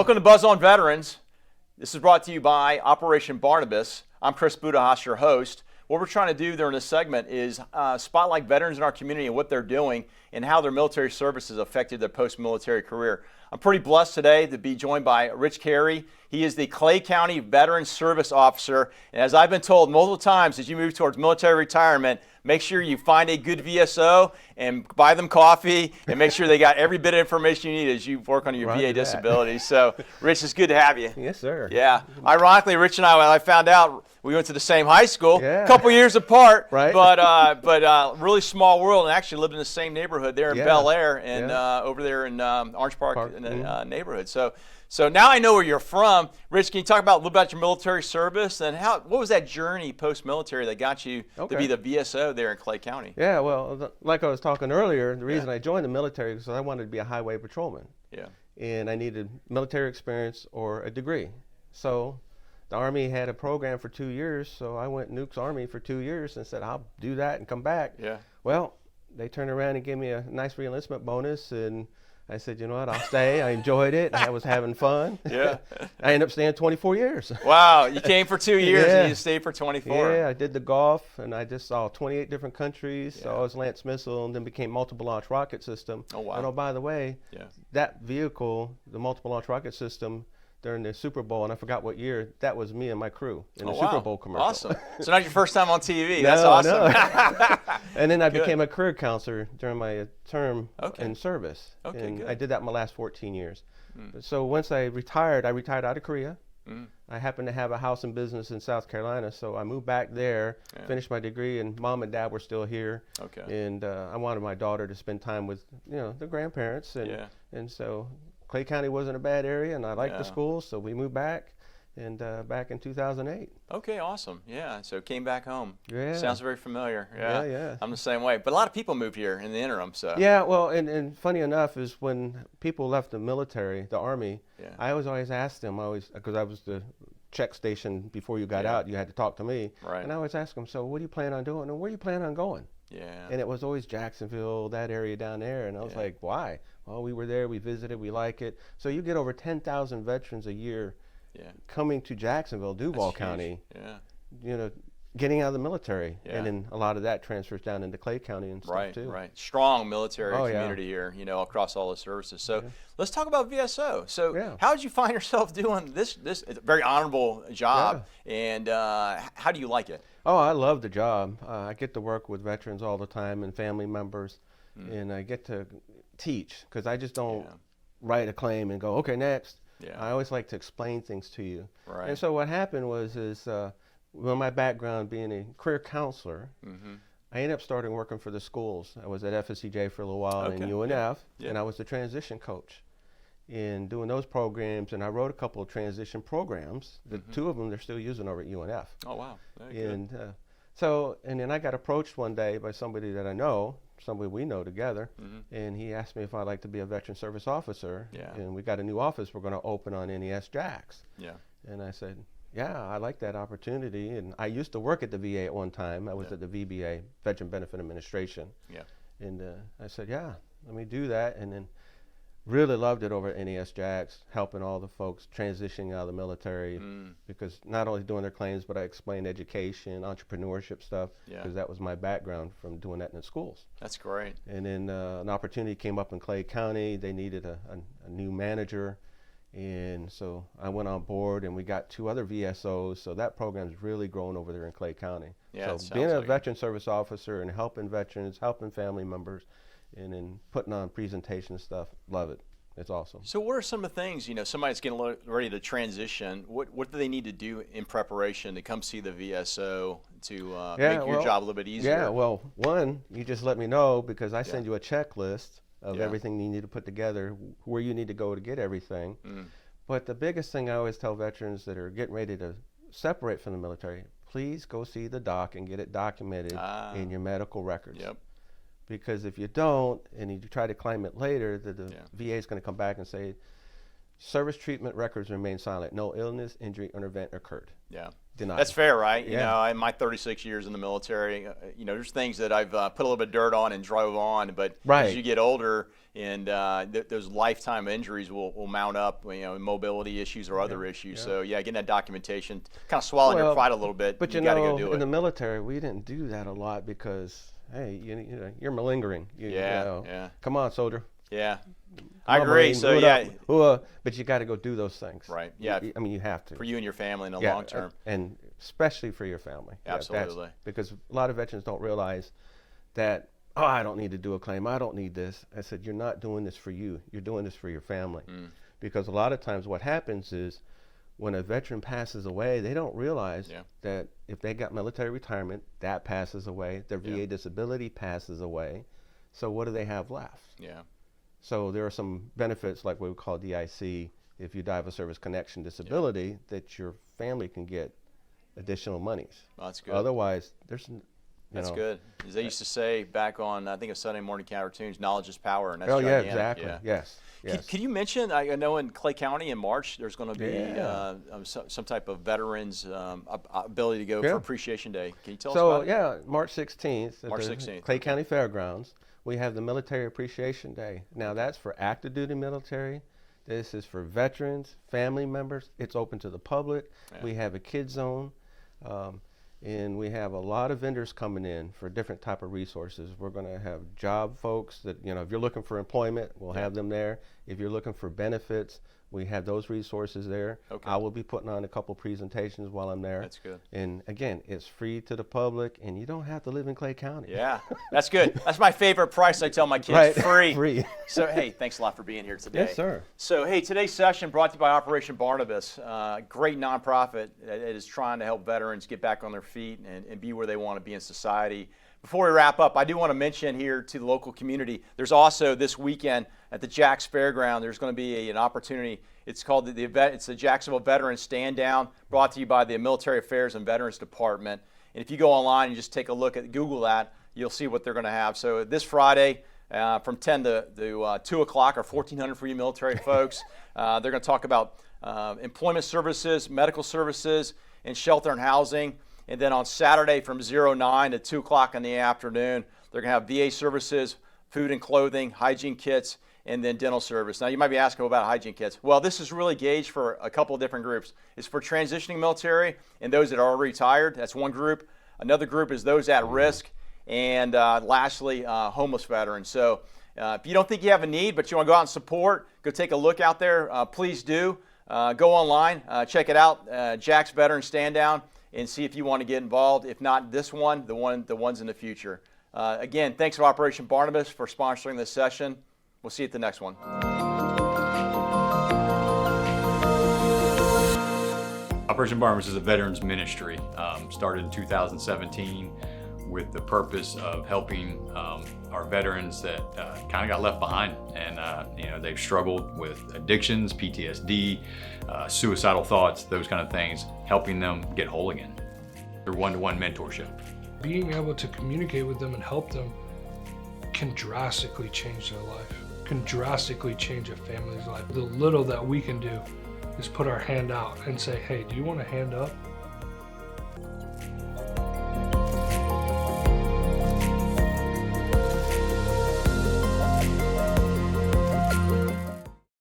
Welcome to Buzz on Veterans. This is brought to you by Operation Barnabas. I'm Chris Budihas, your host. What we're trying to do during this segment is spotlight veterans in our community and what they're doing and how their military service has affected their post-military career. I'm pretty blessed today to be joined by Rich Carey. He is the Clay County Veteran Service Officer. And as I've been told multiple times, as you move towards military retirement, make sure you find a good VSO and buy them coffee and make sure they got every bit of information you need as you work on your VA disability. So, Rich, it's good to have you. Yes, sir. Yeah. Ironically, Rich and I found out we went to the same high school, a couple years apart, right? But really small world, and actually lived in the same neighborhood there in Bel Air and over there in Orange Park. In the neighborhood. So now I know where you're from. Rich, can you talk about a little about your military service and what was that journey post-military that got you to be the VSO there in Clay County? Yeah, well, like I was talking earlier, the reason I joined the military was I wanted to be a highway patrolman. Yeah. And I needed military experience or a degree. So the Army had a program for 2 years, so I went Nuke's Army for 2 years and said, I'll do that and come back. Yeah. Well, they turned around and gave me a nice re-enlistment bonus, and I said, you know what, I'll stay. I enjoyed it. I was having fun. Yeah. I ended up staying 24 years. Wow. You came for 2 years and you stayed for 24. Yeah, I did the Gulf, and I just saw 28 different countries. So I was Lance Missile and then became multiple launch rocket system. Oh, wow. And oh, by the way, that vehicle, the multiple launch rocket system, during the Super Bowl, and I forgot what year, that was me and my crew in the Super Bowl commercial. Awesome. So not your first time on TV. That's awesome. No. And then I became a career counselor during my term in service. Okay, and good. I did that my last 14 years. So once I retired out of Korea. I happened to have a house and business in South Carolina, so I moved back there, finished my degree, and Mom and Dad were still here. Okay. And I wanted my daughter to spend time with, the grandparents. And so Clay County wasn't a bad area, and I liked the school, so we moved back, and back in 2008. Okay, awesome. Yeah, so came back home. Yeah. Sounds very familiar. Yeah. I'm the same way. But a lot of people moved here in the interim, so. Yeah, well, and funny enough is when people left the military, the Army, I was always asked them, because I was the check station before you got out, you had to talk to me. Right. And I always ask them, so what do you plan on doing, and where do you plan on going? Yeah. And it was always Jacksonville, that area down there, and I was like, why? Well, we were there, we visited, we like it. So you get over 10,000 veterans a year coming to Jacksonville, Duval County, getting out of the military. And then a lot of that transfers down into Clay County and stuff too. Right. Strong military community here, across all the services. So let's talk about VSO. So how did you find yourself doing this very honorable job, and how do you like it? Oh, I love the job. I get to work with veterans all the time and family members, and I get to teach, because I just don't write a claim and go, okay, next. I always like to explain things to you. Right. And so what happened was with my background being a career counselor, I ended up starting working for the schools. I was at FSCJ for a little while in UNF, and I was the transition coach in doing those programs, and I wrote a couple of transition programs. The two of them they're still using over at UNF. Oh, wow. Very good. And then I got approached one day by somebody that I know, somebody we know together, and he asked me if I'd like to be a veteran service officer. And we got a new office we're going to open on NES Jacks. And I said, yeah, I like that opportunity. And I used to work at the VA at one time. I was at the VBA, Veteran Benefit Administration. And I said, yeah, let me do that. And then really loved it over at NES Jacks, helping all the folks transitioning out of the military, because not only doing their claims, but I explained education, entrepreneurship stuff, because that was my background from doing that in the schools. That's great. And then an opportunity came up in Clay County. They needed a new manager, and so I went on board, and we got 2 other VSOs, so that program's really grown over there in Clay County. So being a veteran service officer and helping veterans, helping family members, and then putting on presentation stuff, love it. It's awesome. So what are some of the things, somebody's getting ready to transition, what do they need to do in preparation to come see the VSO to make your job a little bit easier? Yeah, well, one, you just let me know, because I send you a checklist of everything you need to put together, where you need to go to get everything. But the biggest thing I always tell veterans that are getting ready to separate from the military, please go see the doc and get it documented in your medical records. Because if you don't, and you try to claim it later, the VA is going to come back and say, service treatment records remain silent. No illness, injury, or event occurred. Yeah. Denied. That's fair, right? You Yeah. know, in my 36 years in the military, you know, there's things that I've put a little bit of dirt on and drove on, but Right. as you get older and those lifetime injuries will mount up, you know, mobility issues or other issues. Yeah. So, yeah, getting that documentation, kind of swallowing your Well, pride a little bit, But you you got to know, go do in the it. military, we didn't do that a lot because, hey, you know, you're malingering. You Yeah, know, yeah. Come on, soldier. Yeah. Come I on, agree. Marine, So, boot yeah, up. But you got to go do those things. right. Yeah. I mean, you have to. For you and your family in the Yeah, long term. and especially for your family. Yeah, Absolutely. because a lot of veterans don't realize that, oh, I don't need to do a claim. I don't need this. I said, you're not doing this for you. You're doing this for your family. Because a lot of times what happens is when a veteran passes away, they don't realize that if they got military retirement, that passes away. Their VA disability passes away. So what do they have left? Yeah. So there are some benefits like what we call DIC, if you die of a service connection disability, that your family can get additional monies. Well, that's good. Otherwise, there's That's good. As they used to say back on, I think, a Sunday morning cartoons, knowledge is power, and that's oh yeah, gigantic. exactly. Yeah. Yes. Yes. Could you mention? I know in Clay County in March there's going to be some type of veterans ability to go for Appreciation Day. Can you tell us about it? So yeah, March 16th at March the 16th, Clay County Fairgrounds, we have the Military Appreciation Day. Now that's for active duty military. This is for veterans, family members. It's open to the public. Yeah. We have a kid zone. And we have a lot of vendors coming in for different type of resources. We're going to have job folks that, you know, if you're looking for employment, we'll have them there. If you're looking for benefits, we have those resources there. Okay. I will be putting on a couple presentations while I'm there. That's good. And again, it's free to the public, and you don't have to live in Clay County. Yeah, that's good. That's my favorite price. I tell my kids, Right. free. Free. So, hey, thanks a lot for being here today. Yes, sir. So, hey, today's session brought to you by Operation Barnabas, great nonprofit that is trying to help veterans get back on their feet and be where they want to be in society. Before we wrap up, I do want to mention here to the local community, there's also this weekend at the Jax Fairground, there's going to be an opportunity. It's called the event. It's the Jacksonville Veterans Stand Down, brought to you by the Military Affairs and Veterans Department. And if you go online and just take a look at Google that, you'll see what they're going to have. So this Friday, from 10 to 2 o'clock, or 1400 for you military folks, they're going to talk about employment services, medical services, and shelter and housing. And then on Saturday from 09 to 2 o'clock in the afternoon, they're going to have VA services, food and clothing, hygiene kits, and then dental service. Now you might be asking about hygiene kits. Well, this is really gauged for a couple of different groups. It's for transitioning military and those that are already retired. That's one group. Another group is those at risk. And lastly, homeless veterans. So if you don't think you have a need, but you want to go out and support, go take a look out there, please do. Go online, check it out, Jax Veterans Stand Down, and see if you want to get involved. If not this one, the ones in the future. Again, thanks to Operation Barnabas for sponsoring this session. We'll see you at the next one. Operation Barnabas is a veterans ministry, started in 2017 with the purpose of helping our veterans that kind of got left behind, and you know, they've struggled with addictions, PTSD, suicidal thoughts, those kind of things, helping them get whole again through one-to-one mentorship. Being able to communicate with them and help them can drastically change their life, can drastically change a family's life. The little that we can do is put our hand out and say, hey, do you want a hand up?